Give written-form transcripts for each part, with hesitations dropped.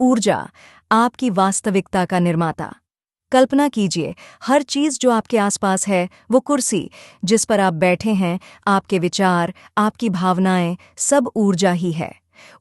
ऊर्जा, आपकी वास्तविकता का निर्माता। कल्पना कीजिए, हर चीज जो आपके आसपास है, वो कुर्सी जिस पर आप बैठे हैं, आपके विचार, आपकी भावनाएं, सब ऊर्जा ही है।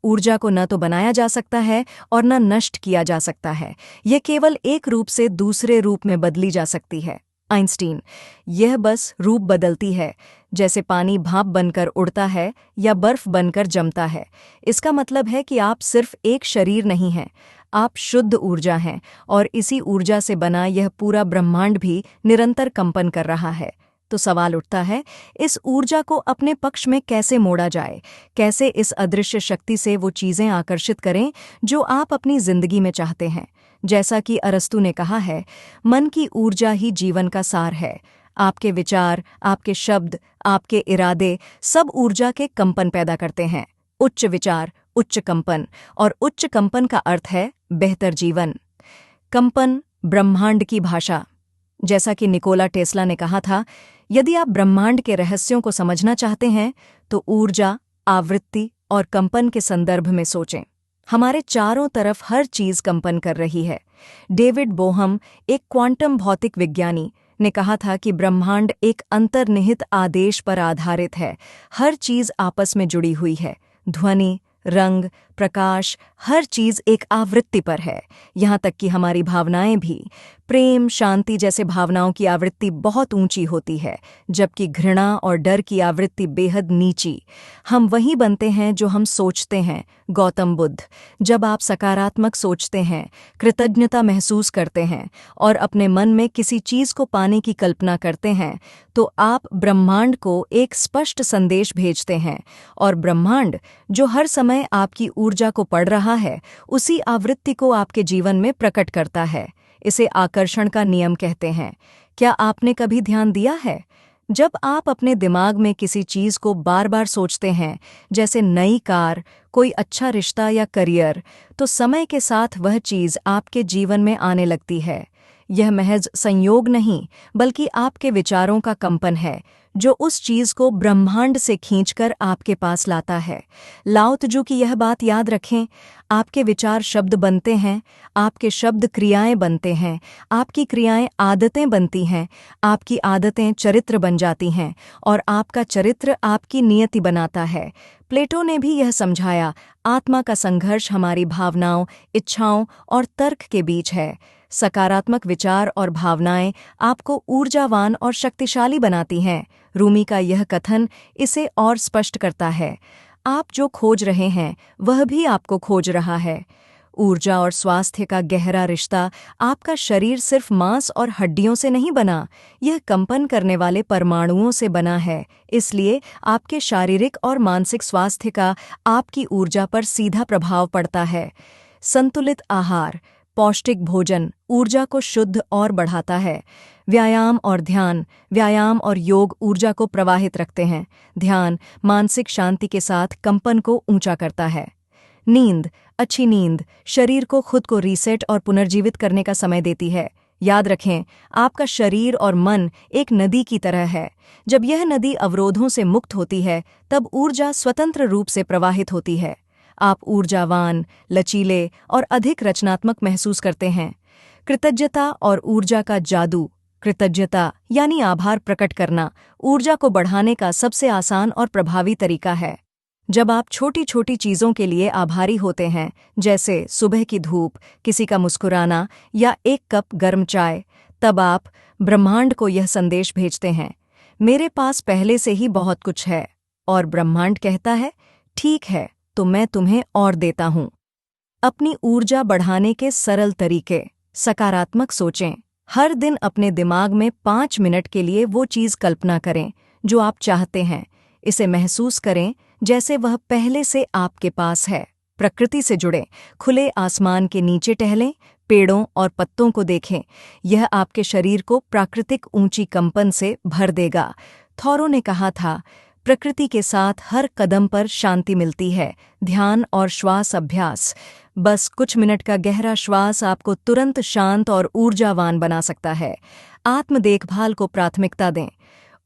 ऊर्जा को न तो बनाया जा सकता है और न नष्ट किया जा सकता है। यह केवल एक रूप से दूसरे रूप में बदली जा सकती है। आइंस्टीन, यह बस रूप बदलती है, जैसे पानी भाप बनकर उड़ता है या बर्फ बनकर जमता है। इसका मतलब है कि आप सिर्फ एक शरीर नहीं हैं, आप शुद्ध ऊर्जा हैं, और इसी ऊर्जा से बना यह पूरा ब्रह्मांड भी निरंतर कंपन कर रहा है। तो सवाल उठता है, इस ऊर्जा को अपने पक्ष में कैसे मोड़ा जाए? कैसे इस अदृश्य शक्ति से वो चीज़ें आकर्षित करें जो आप अपनी जिंदगी में चाहते हैं? जैसा कि अरस्तू ने कहा है, मन की ऊर्जा ही जीवन का सार है। आपके विचार, आपके शब्द, आपके इरादे सब ऊर्जा के कंपन पैदा करते हैं। उच्च विचार, उच्च कंपन, और उच्च कंपन का अर्थ है बेहतर जीवन। कंपन, ब्रह्मांड की भाषा। जैसा कि निकोला टेस्ला ने कहा था, यदि आप ब्रह्मांड के रहस्यों को समझना चाहते हैं तो ऊर्जा, आवृत्ति और कंपन के संदर्भ में सोचें। हमारे चारों तरफ हर चीज कंपन कर रही है। डेविड बोहम, एक क्वांटम भौतिक विज्ञानी, ने कहा था कि ब्रह्मांड एक अंतर्निहित आदेश पर आधारित है। हर चीज आपस में जुड़ी हुई है। ध्वनि, रंग, प्रकाश, हर चीज एक आवृत्ति पर है। यहाँ तक कि हमारी भावनाएं भी। प्रेम, शांति जैसे भावनाओं की आवृत्ति बहुत ऊंची होती है, जबकि घृणा और डर की आवृत्ति बेहद नीची। हम वही बनते हैं जो हम सोचते हैं। गौतम बुद्ध, जब आप सकारात्मक सोचते हैं, कृतज्ञता महसूस करते हैं और अपने मन में किसी चीज को पाने की कल्पना करते हैं, तो आप ब्रह्मांड को एक स्पष्ट संदेश भेजते हैं, और ब्रह्मांड, जो हर समय आपकी ऊर्जा को पढ़ रहा है, उसी आवृत्ति को आपके जीवन में प्रकट करता है। इसे आकर्षण का नियम कहते हैं। क्या आपने कभी ध्यान दिया है, जब आप अपने दिमाग में किसी चीज को बार बार सोचते हैं, जैसे नई कार, कोई अच्छा रिश्ता या करियर, तो समय के साथ वह चीज आपके जीवन में आने लगती है। यह महज संयोग नहीं, बल्कि आपके विचारों का कंपन है, जो उस चीज को ब्रह्मांड से खींचकर आपके पास लाता है। लाओ त्जू की यह बात याद रखें, आपके विचार शब्द बनते हैं, आपके शब्द क्रियाएं बनते हैं, आपकी क्रियाएं आदतें बनती हैं, आपकी आदतें चरित्र बन जाती हैं, और आपका चरित्र आपकी नियति बनाता है। प्लेटो ने भी यह समझाया, आत्मा का संघर्ष हमारी भावनाओं, इच्छाओं और तर्क के बीच है। सकारात्मक विचार और भावनाएं आपको ऊर्जावान और शक्तिशाली बनाती हैं। रूमी का यह कथन इसे और स्पष्ट करता है, आप जो खोज रहे हैं वह भी आपको खोज रहा है। ऊर्जा और स्वास्थ्य का गहरा रिश्ता। आपका शरीर सिर्फ मांस और हड्डियों से नहीं बना, यह कंपन करने वाले परमाणुओं से बना है। इसलिए आपके शारीरिक और मानसिक स्वास्थ्य का आपकी ऊर्जा पर सीधा प्रभाव पड़ता है। संतुलित आहार, पौष्टिक भोजन ऊर्जा को शुद्ध और बढ़ाता है। व्यायाम और ध्यान, व्यायाम और योग ऊर्जा को प्रवाहित रखते हैं। ध्यान मानसिक शांति के साथ कंपन को ऊंचा करता है। नींद, अच्छी नींद शरीर को खुद को रीसेट और पुनर्जीवित करने का समय देती है। याद रखें, आपका शरीर और मन एक नदी की तरह है। जब यह नदी अवरोधों से मुक्त होती है, तब ऊर्जा स्वतंत्र रूप से प्रवाहित होती है। आप ऊर्जावान, लचीले और अधिक रचनात्मक महसूस करते हैं। कृतज्ञता और ऊर्जा का जादू। कृतज्ञता यानी आभार प्रकट करना ऊर्जा को बढ़ाने का सबसे आसान और प्रभावी तरीका है। जब आप छोटी छोटी चीज़ों के लिए आभारी होते हैं, जैसे सुबह की धूप, किसी का मुस्कुराना या एक कप गर्म चाय, तब आप ब्रह्मांड को यह संदेश भेजते हैं, मेरे पास पहले से ही बहुत कुछ है। और ब्रह्मांड कहता है, ठीक है, तो मैं तुम्हें और देता हूं। अपनी ऊर्जा बढ़ाने के सरल तरीके। सकारात्मक सोचें। हर दिन अपने दिमाग में 5 मिनट के लिए वो चीज़ कल्पना करें जो आप चाहते हैं। इसे महसूस करें जैसे वह पहले से आपके पास है। प्रकृति से जुड़ें, खुले आसमान के नीचे टहलें, पेड़ों और पत्तों को देखें। यह आपके शरीर को प्राकृतिक ऊंची कंपन से भर देगा। थॉरो ने कहा था, प्रकृति के साथ हर कदम पर शांति मिलती है। ध्यान और श्वास अभ्यास। बस कुछ मिनट का गहरा श्वास आपको तुरंत शांत और ऊर्जावान बना सकता है। आत्म देखभाल को प्राथमिकता दें।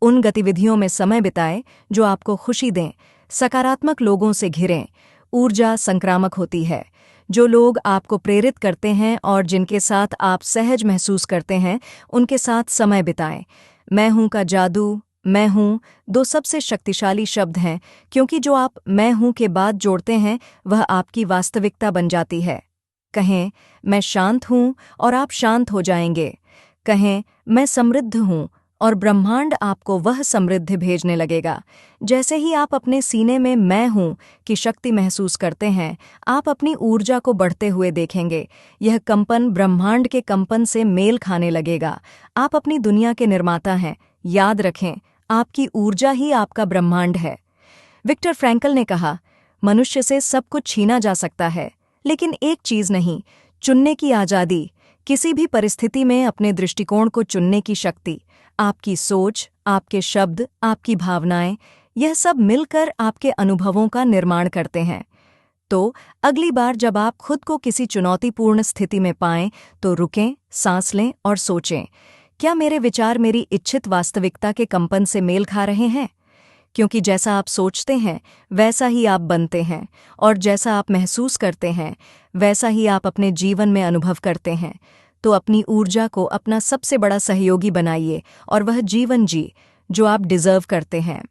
उन गतिविधियों में समय बिताएं जो आपको खुशी दें। सकारात्मक लोगों से घिरें। ऊर्जा संक्रामक होती है। जो लोग आपको प्रेरित करते हैं और जिनके साथ आप सहज महसूस करते हैं, उनके साथ समय बिताएं। मैं हूं का जादू, मैं हूं, दो सबसे शक्तिशाली शब्द हैं, क्योंकि जो आप मैं हूं के बाद जोड़ते हैं वह आपकी वास्तविकता बन जाती है। कहें, मैं शांत हूं, और आप शांत हो जाएंगे। कहें, मैं समृद्ध हूं, और ब्रह्मांड आपको वह समृद्धि भेजने लगेगा। जैसे ही आप अपने सीने में मैं हूं की शक्ति महसूस करते हैं, आप अपनी ऊर्जा को बढ़ते हुए देखेंगे। यह कंपन ब्रह्मांड के कंपन से मेल खाने लगेगा। आप अपनी दुनिया के निर्माता हैं। याद रखें, आपकी ऊर्जा ही आपका ब्रह्मांड है। विक्टर फ्रैंकल ने कहा, मनुष्य से सब कुछ छीना जा सकता है, लेकिन एक चीज नहीं, चुनने की आजादी। किसी भी परिस्थिति में अपने दृष्टिकोण को चुनने की शक्ति। आपकी सोच, आपके शब्द, आपकी भावनाएं, यह सब मिलकर आपके अनुभवों का निर्माण करते हैं। तो अगली बार जब आप खुद को किसी चुनौतीपूर्ण स्थिति में पाएं, तो रुकें, सांस लें और सोचें, क्या मेरे विचार मेरी इच्छित वास्तविकता के कंपन से मेल खा रहे हैं? क्योंकि जैसा आप सोचते हैं वैसा ही आप बनते हैं, और जैसा आप महसूस करते हैं वैसा ही आप अपने जीवन में अनुभव करते हैं। तो अपनी ऊर्जा को अपना सबसे बड़ा सहयोगी बनाइए और वह जीवन जी जो आप डिजर्व करते हैं।